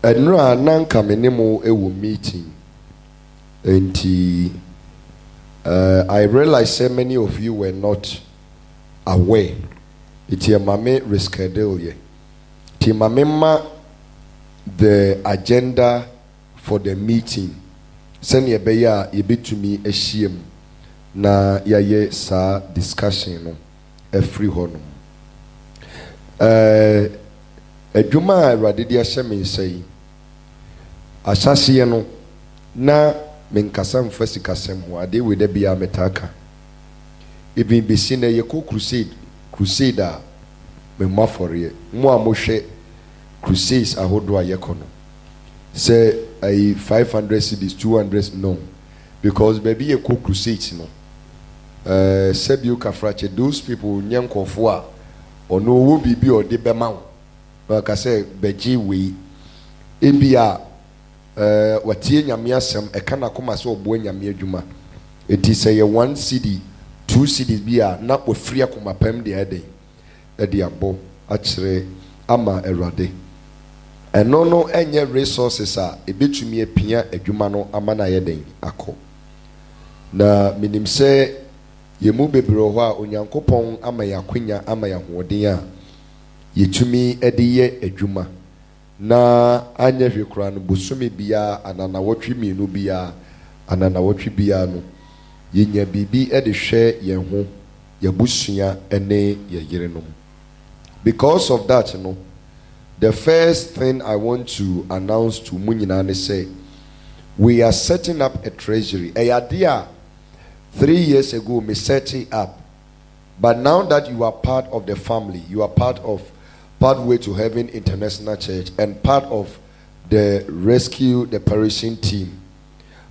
Enra nanka menemo ewo meeting. And I realize so many of you were not aware. It's your mame reschedule ye. Ti mame the agenda for the meeting. Send ye beya ye be to me a shame. Na ye sa discussion no every honum. Adwuma radidi ahyɛ say ahyase no na menkasa mfa sikasɛm ho ade we da bia metaka even besi na yɛkɔ crusade a memafɔre mo a mohwɛ crusades ahodo a yɛkɔ no sɛ ai 500 cedis 200 no because baby yɛkɔ crusades no sɛbio kafrache those people nyankɔfo a ɔno wo bibi ɔde bɛma wo ka sɛ bɛgye wei ebia watie nyame asɛm ɛka na koma sɛ ɔboa nyame adwuma enti sɛ yɛ 1 cedi 2 cedis bi a na ofiri akoma pam de ɛde abɔ akyerɛ ama Awurade ɛno no ɛnyɛ resources a ebetumi apia adwuma no ama na yɛ den akɔ na minim sɛ yɛmu bebree hɔ a onyankopɔn ama yakonya ama yahoɔden a yɛtumi ɛde yɛ adwuma na anya hwe kora no bosome bia ananawɔtwe mienu bia ananawɔtwe bia no yɛnya bibi ɛde hwɛ yɛn ho yɛbusua ɛne yɛyerenom. Because of that, the first thing I want to announce to Munyina say we are setting up a treasury. A idea 3 years ago me set it up, but now that you are part of the family, you are part of Pathway to Heaven International Church and part of the Rescue the Perishing team,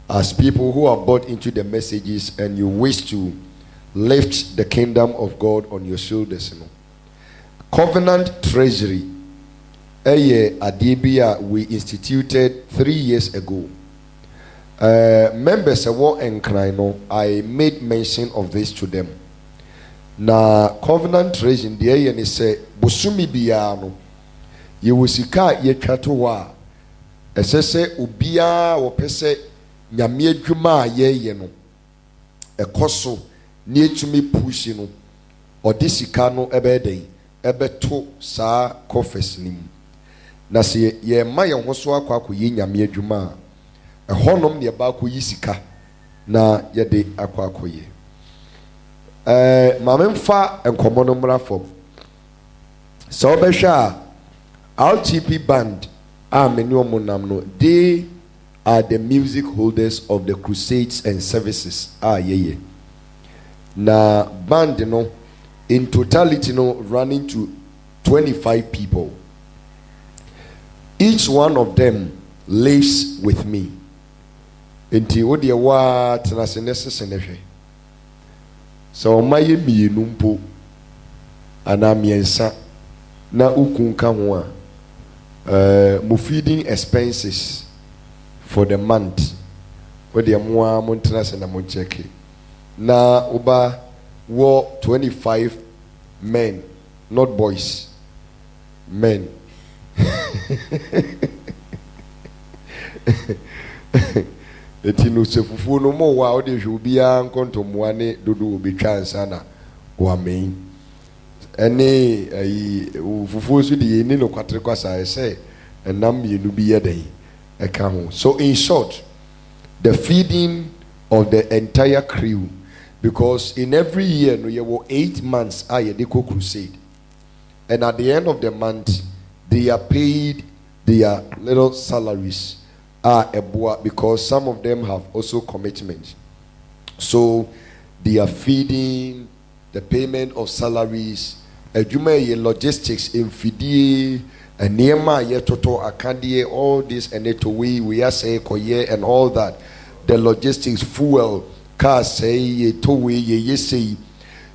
as people who are bought into the messages and you wish to lift the kingdom of God on your shoulders. Covenant Treasury, Adibia, we instituted 3 years ago. Members of War and Crino, I made mention of this to them. Na Covenant Treasury, the AN say, Bosumi Biano, you will see car ye chatoa. Essese Ubia or Pese Yamie Juma ye yeno. A coso near to me pushino or disicano ebede. Ebeto sa confess nim na se ye maye hoso akwa akoyi nyame adwuma a honom ne ba akoyi sika na ye de akwa akoye mamemfa enkomo no mra fom so obehwa RTP band a meni omonam no they are the music holders of the crusades and services ye na band no in totality, running to 25 people. Each one of them lives with me. Enti odi ewa tenasenese senehwe. So maye mienu mpo ana miensa na ukunka ho a mo feeding expenses for the month. Odi amwa mo tenase na mo check. Na oba 25 men, not boys, men. Etino sefufu no mo wa ode hubia nkonto muane dodo obetwa ansana wa men. Ene fufu so de ni no kwatre kwasa say enam yenu bi yeden eka ho. So in short, the feeding of the entire crew, because in every year no, you were 8 months they go crusade, and at the end of the month they are paid their little salaries because some of them have also commitments. So they are feeding, the payment of salaries, logistics in fidie and nearma yetoto akandie, all this and it we are saying koye and all that, the logistics, fuel, car say ye towe ye say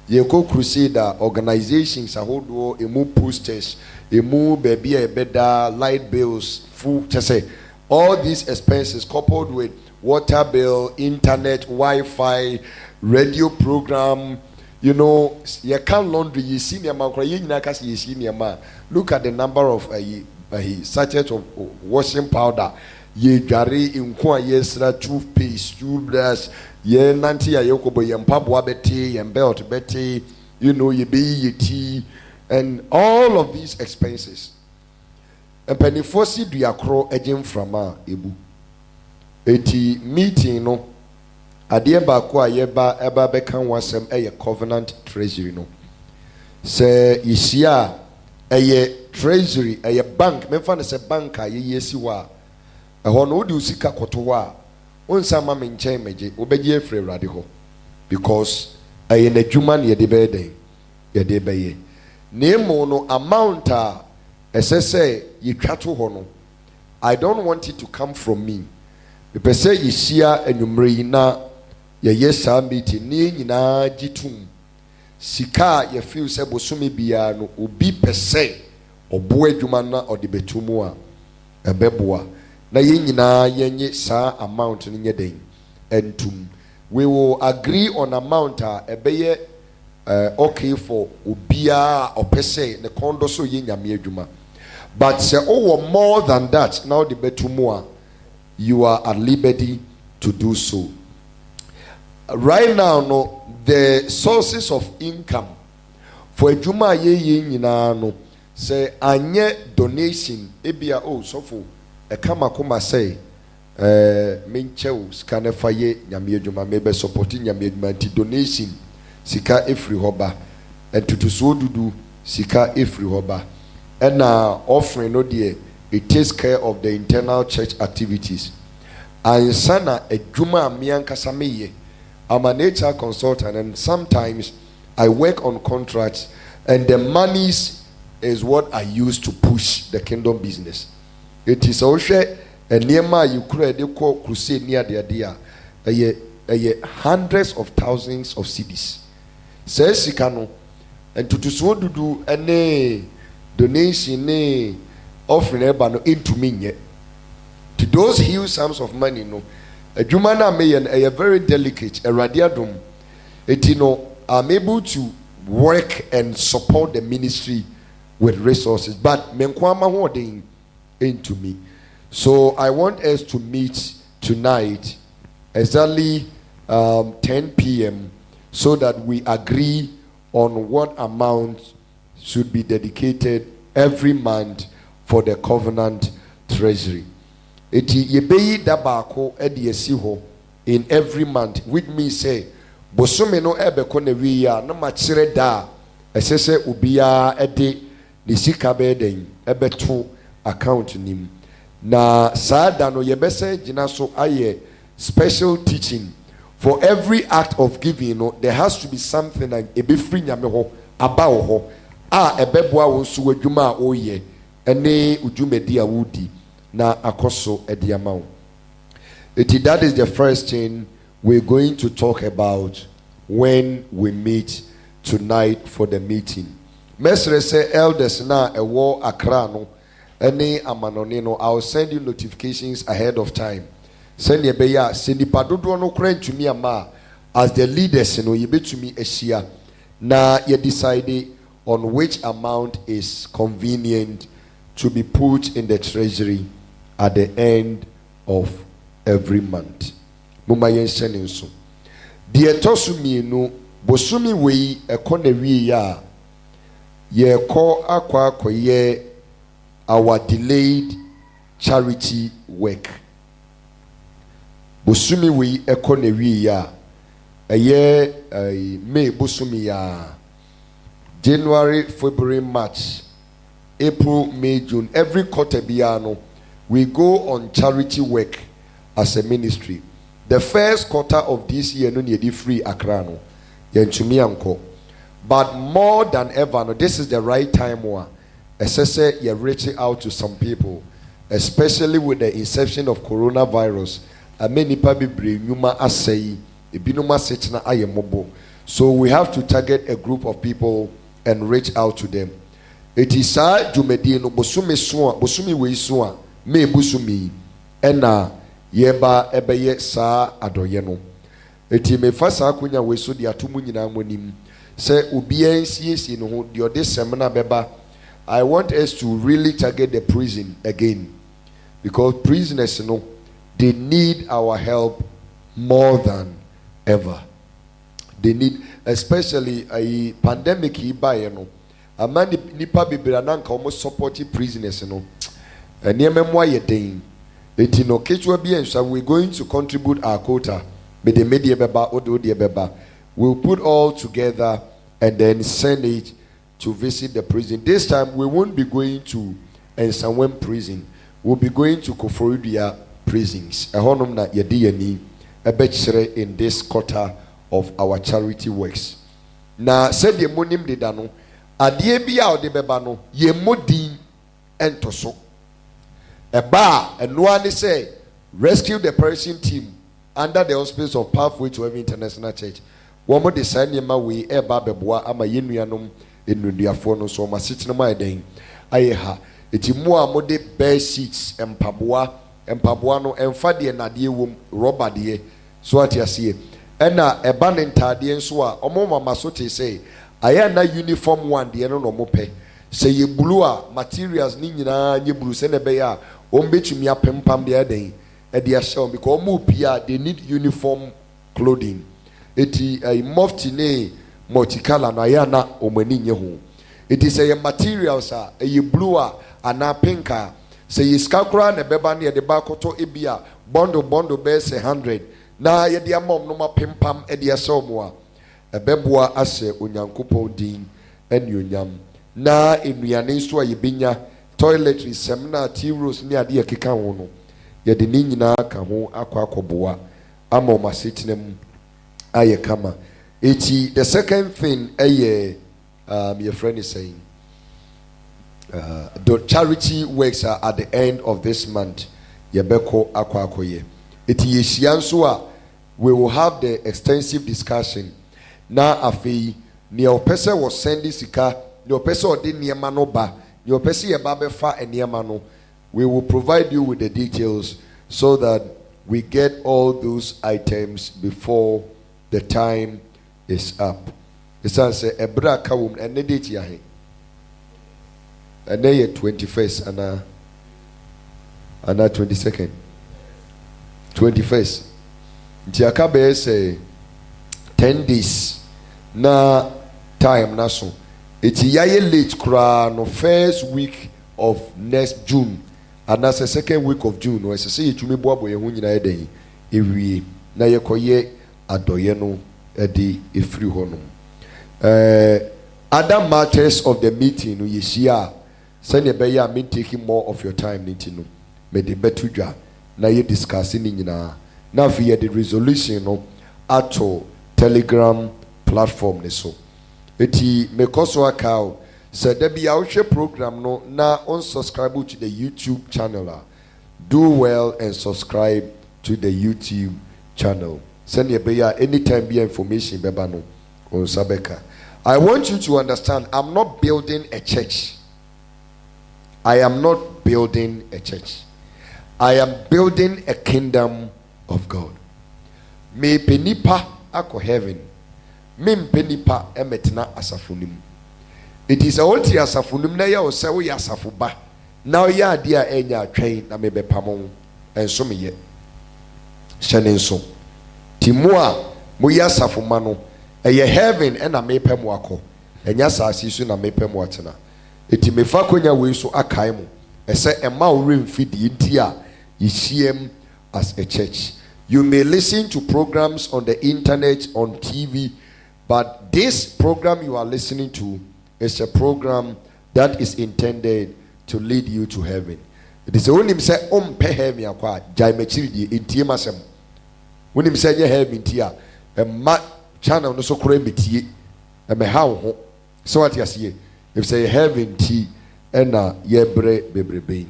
ye go crusader organizations a hold emu posters emu baby a better light bills full to say all these expenses coupled with water bill, internet, Wi-Fi, radio program, you know, you can't laundry, you see your man, look at the number of sachet of washing powder. Ye gari inko yesra toothpaste, toothbrush, ye nanti ya yokobo ye mpaboa beti, ye belt beti, you know, ye be ye tea, and all of these expenses. And penifosi du yakro ejim frama ebu. Eti meeting no, adeɛ baako a yɛba ɛba bɛka ho asɛm ɛyɛ covenant treasury no. Sɛ yɛhyia ɛyɛ treasury ɛyɛ bank, memfa no sɛ bank a yɛyɛ si hɔ a ɛhɔ no wode wo sika kɔto hɔ a wonsa ma me nkyɛn magye wobɛgye afiri Awurade hɔ, because ɛyɛ n'adwuma na yɛde bɛyɛ dɛn yɛde bɛyɛ na emu no amount a ɛsɛ sɛ yɛtwa to hɔ no. I don't want it to come from me. Mepɛ sɛ yɛhyia anwummere yi na yɛyɛ saa meeting ne nyinaa gye tom sika a yɛfeel sɛ bosome biara no obi pɛ sɛ ɔboa adwuma na ɔde bɛto mu a ɛbɛboa na yɛn nyinaa yɛnye saa amount no nyɛ den ɛntum. We will agree on amount a ɛbɛyɛ okay for obiara ɔpɛ sɛ ne kɔndɔ so yɛ nyame adwuma. But sɛ ɔwɔ more than that na ɔde bɛto mu a you are at liberty to do so. Right now, no, the sources of income for adwuma ye nyinaa no, say anye donation ebia oh sofo e kama koma say menchew sika fa ye nyame adwuma mebe support nyame adwuma nti donation sika efri hoba entutuso dudu sika efri hoba na offering no de it takes care of the internal church activities. And sana adwuma miankasa meye. I'm an HR consultant and sometimes I work on contracts and the monies is what I use to push the kingdom business. It is also a nearby you create crusade near the idea hundreds of thousands of CDs. Says Sikano and to so do any donation ne offering ebano into me yet. To those huge sums of money no. A Jumana may a very delicate, a radiadum. I'm able to work and support the ministry with resources, but menkwama holding into me. So I want us to meet tonight exactly 10 p.m. so that we agree on what amount should be dedicated every month for the covenant treasury. Eti yebeyi dabako edi esi ho in every month, which means say bosome no ebeko na wi ya na ma kire da esese ubia ede ne sika be den ebeto account nim na sada no yebese gina so aye special teaching for every act of giving. No, there has to be something like ebe free nyame ho aba ho a ebeboa wo so adwuma a oye ene udwumedi a wudi na akoso ediamau. That is the first thing we're going to talk about when we meet tonight for the meeting. Mesre say elders na ewo Accra no ene amanone no, I'll send you notifications ahead of time. Send ye beya send nipa dodo no kran to me ama as the leaders no ye betumi ehia na ye decide on which amount is convenient to be put in the treasury at the end of every month. Muma yensen nso. Die tosu mienu bosumi wei ekona wi ya ye ko akwa akoye our delayed charity work. Bosumi wei ekona wi ya eye May bosumi ya January, February, March, April, May, June, every quarter biano we go on charity work as a ministry. The first quarter of this year, no need free Accra no, yentumi anko. But more than ever, no, this is the right time. Essentially, you're reaching out to some people, especially with the inception of coronavirus. Many people bring nyuma asay, ebinuma setna ayemobo. So we have to target a group of people and reach out to them. It is a jumedi no bosumi we soa. Me busumi ena yeba ebeye sa adoye no eti me fasa akunya we so de atomu nyina monim se obi ansiesie no ho de ode semna beba I want us to really target the prison again, because prisoners, they need our help more than ever. They need, especially a pandemic here, a man nipa bibira nanka almost supporting prisoners, and near memoir yet. We're going to contribute our quota. We'll put all together and then send it to visit the prison. This time we won't be going to Nsawam prison. We'll be going to Koforidua prisons. In this quarter of our charity works. Na said the monim de dano. Adie bia ode beba no ye modin ento so. Eba enwa say rescue the Persian team under the auspices of Pathway to Heaven International Church. Womo de sanyema we eba beboa ama yenuanom enuduafo no so masitene ma eden ayeha eti mu a mode bear sheets empaboa no emfa de nade wom rubber de so atiase ena eba ne ntade nso a omo mama so te say aya na uniform one de no mo pe say ye blue a materials ni nyina nye blue se ne be ya ombetumi apempam de eden e de ahye because omo pia they need uniform clothing eti mufti ne multicolor na aya na omani nye ho eti say materials a ye blue a ana pink a say ye skakura na beba na de ba koto ebia bondo be say 100 na ye de amom no mapempam e de ahye omo a ebeboa ase onyankopon din enuonyam na enuane so ayebenya toiletry seminar tea rose ni ade yakeka ho no ye de ni nyina ka ho akwakoboa ama omasetinem aye kama eti the second thing your friend is saying the charity works are at the end of this month yebeko akwakoye eti yehia so a we will have the extensive discussion na afei ne opese was sending sika ne opese odi niema no ba ne opese ye ba befa eniema no we will provide you with the details so that we get all those items before the time is up. It's say ebra kawum ene date ya he ene ye 21st ana 22nd 21st nti akabe say 10 days na time na so eti yaye late kra no first week of next June and that's the second week of June no say yetumi boabo ye hu nyina eden ewie na yekoye adoye no edi efri honom other matters of the meeting no yeshia send be ya me taking more of your time nitino me de betudwa na ye discussing nyina na fi the resolution no ato Telegram platform ne so eti mekoso account said there be a program no na unsubscribe to the YouTube channel do well and subscribe to the YouTube channel send your be anytime be information beba no on sabeka. I want you to understand I'm not building a church. I am not building a church. I am building a kingdom of God. Me penipa ako heaven. Mim penipa emetna asafunim. It is a oti asafunim na ya ose wo ya asafuba. Na ya dia enya atwen na mebe pamon enso meye. Hyene nso. Timua mo ya asafuma no eye heaven na mepem wako. Enya saasi so na mepem watena. Eti mefa konya we so akai mo. Ese ema wo remfidi nti a yihiem as a church. You may listen to programs on the internet, on TV, but this program you are listening to is a program that is intended to lead you to heaven. It is only say pe heaven akwa jai mechiri di intie masem. When him say heaven tia e ma channel no so kura metie e me ha ho. So what you say? If say heaven ti e na yebre bebrebe.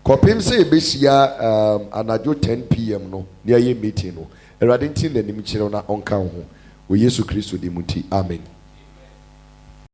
Kopim say besia anajo 10 p.m. no near ye meeting no. Erade nti na nim kire na onka ho. O Yesu Kristo di muti. Amen.